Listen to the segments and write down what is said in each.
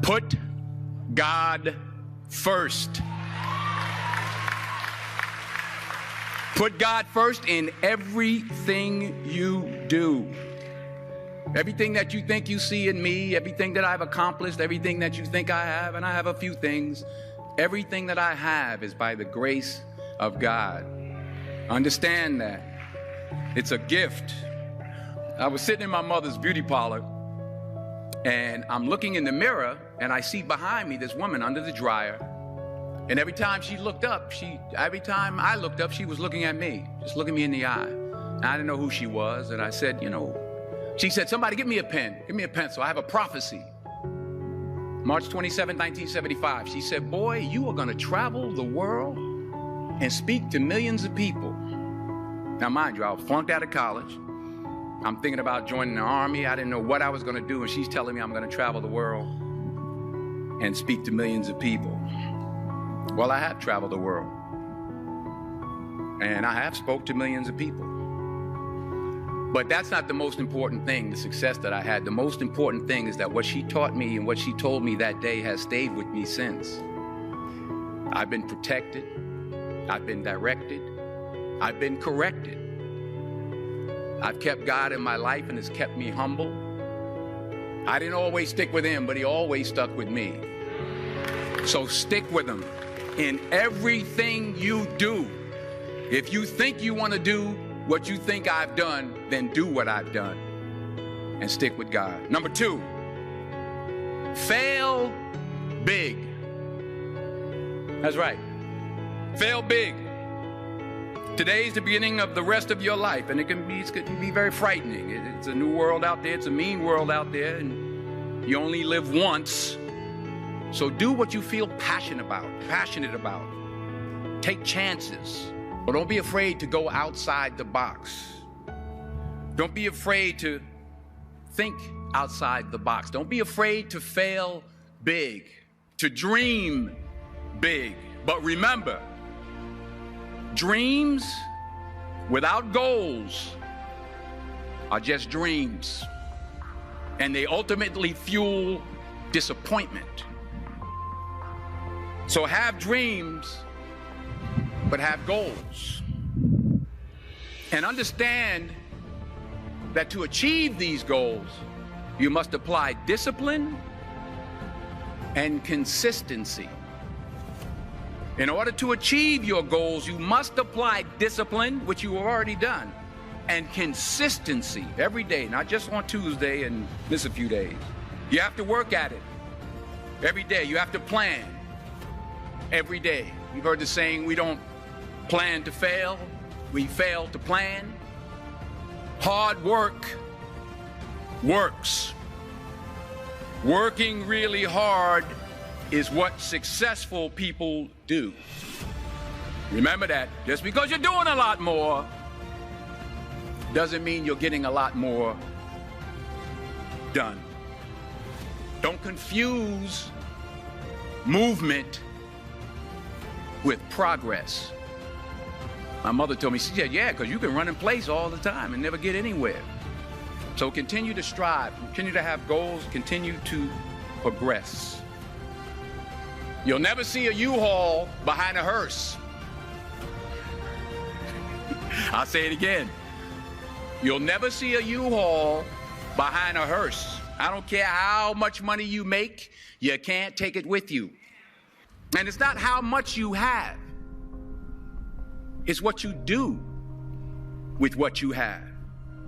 Put God first. Put God first in everything you do. Everything that you think you see in me, everything that I've accomplished, everything that you think I have, and I have a few things, everything that I have is by the grace of God. Understand that. It's a gift. I was sitting in my mother's beauty parlor, and I'm looking in the mirror, and I see behind me this woman under the dryer. And every time she looked up, every time I looked up, she was looking at me, just looking me in the eye. And I didn't know who she was, and I said, she said, somebody give me a pen, give me a pencil. I have a prophecy. March 27, 1975, she said, boy, you are going to travel the world and speak to millions of people. Now, mind you, I was flunked out of college. I'm thinking about joining the army. I didn't know what I was going to do, and she's telling me I'm going to travel the world and speak to millions of people. Well, I have traveled the world, and I have spoke to millions of people. But that's not the most important thing, the success that I had. The most important thing is that what she taught me and what she told me that day has stayed with me since. I've been protected. I've been directed. I've been corrected. I've kept God in my life, and it's kept me humble. I didn't always stick with him, but he always stuck with me. So stick with him in everything you do. If you think you want to do what you think I've done, then do what I've done and stick with God. Number 2, fail big. That's right. Fail big. Today's the beginning of the rest of your life, and it can be very frightening. It's a new world out there. It's a mean world out there, and you only live once. So do what you feel passionate about. Take chances. But don't be afraid to go outside the box. Don't be afraid to think outside the box. Don't be afraid to fail big, to dream big. But remember, dreams without goals are just dreams, and they ultimately fuel disappointment. So have dreams, but have goals. And understand that to achieve these goals, you must apply discipline and consistency. In order to achieve your goals, you must apply discipline, which you have already done, and consistency every day, not just on Tuesday and miss a few days. You have to work at it every day. You have to plan every day. You've heard the saying, we don't plan to fail, we fail to plan. Hard work works. Working really hard is what successful people do. Remember that. Just because you're doing a lot more doesn't mean you're getting a lot more done. Don't confuse movement with progress. My mother told me, she said, yeah, because you can run in place all the time and never get anywhere. So continue to strive, continue to have goals, continue to progress. You'll never see a U-Haul behind a hearse. I'll say it again. You'll never see a U-Haul behind a hearse. I don't care how much money you make, you can't take it with you. And it's not how much you have. It's what you do with what you have.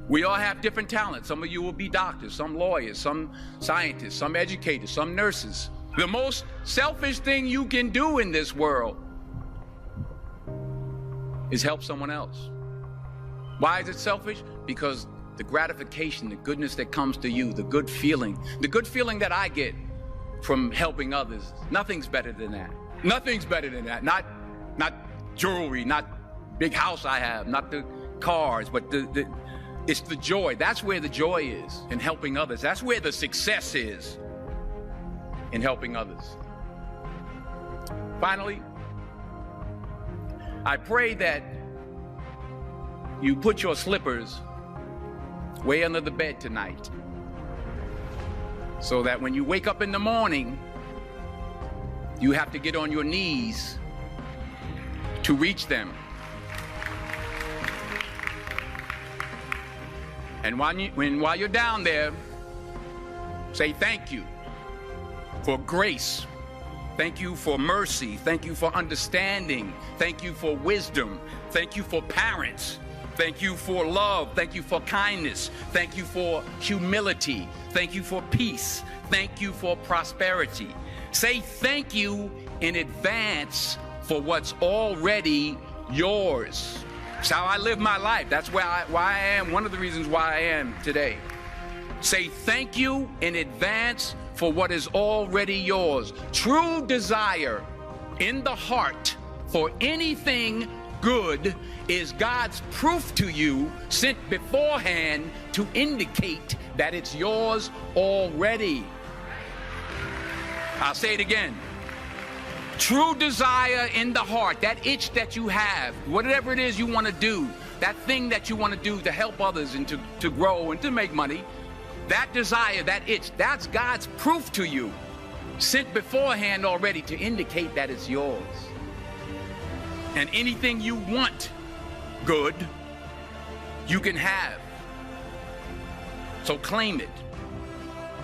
We all have different talents. Some of you will be doctors, some lawyers, some scientists, some educators, some nurses. The most selfish thing you can do in this world is help someone else. Why is it selfish? Because the gratification, the goodness that comes to you, the good feeling that I get from helping others, nothing's better than that. Nothing's better than that. Not jewelry, not big house I have, not the cars, but it's the joy. That's where the joy is, in helping others. That's where the success is, in helping others. Finally, I pray that you put your slippers way under the bed tonight, so that when you wake up in the morning, You have to get on your knees to reach them. And while you're down there, say thank you for grace. Thank you for mercy. Thank you for understanding. Thank you for wisdom. Thank you for parents. Thank you for love. Thank you for kindness. Thank you for humility. Thank you for peace. Thank you for prosperity. Say thank you in advance for what's already yours. It's how I live my life. That's why I am, one of the reasons why I am today. Say thank you in advance for what is already yours. True desire in the heart for anything good is God's proof to you, sent beforehand to indicate that it's yours already. I'll say it again. True desire in the heart, that itch that you have, whatever it is you want to do, that thing that you want to do to help others and to grow and to make money, that desire, that itch, that's God's proof to you, sent beforehand already to indicate that it's yours. And anything you want good, you can have. So claim it.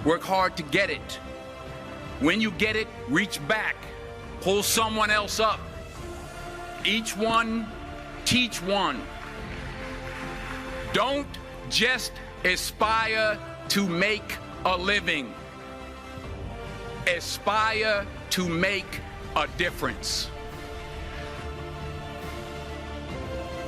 Work hard to get it. When you get it, reach back. Pull someone else up. Each one, teach one. Don't just aspire to make a living. Aspire to make a difference.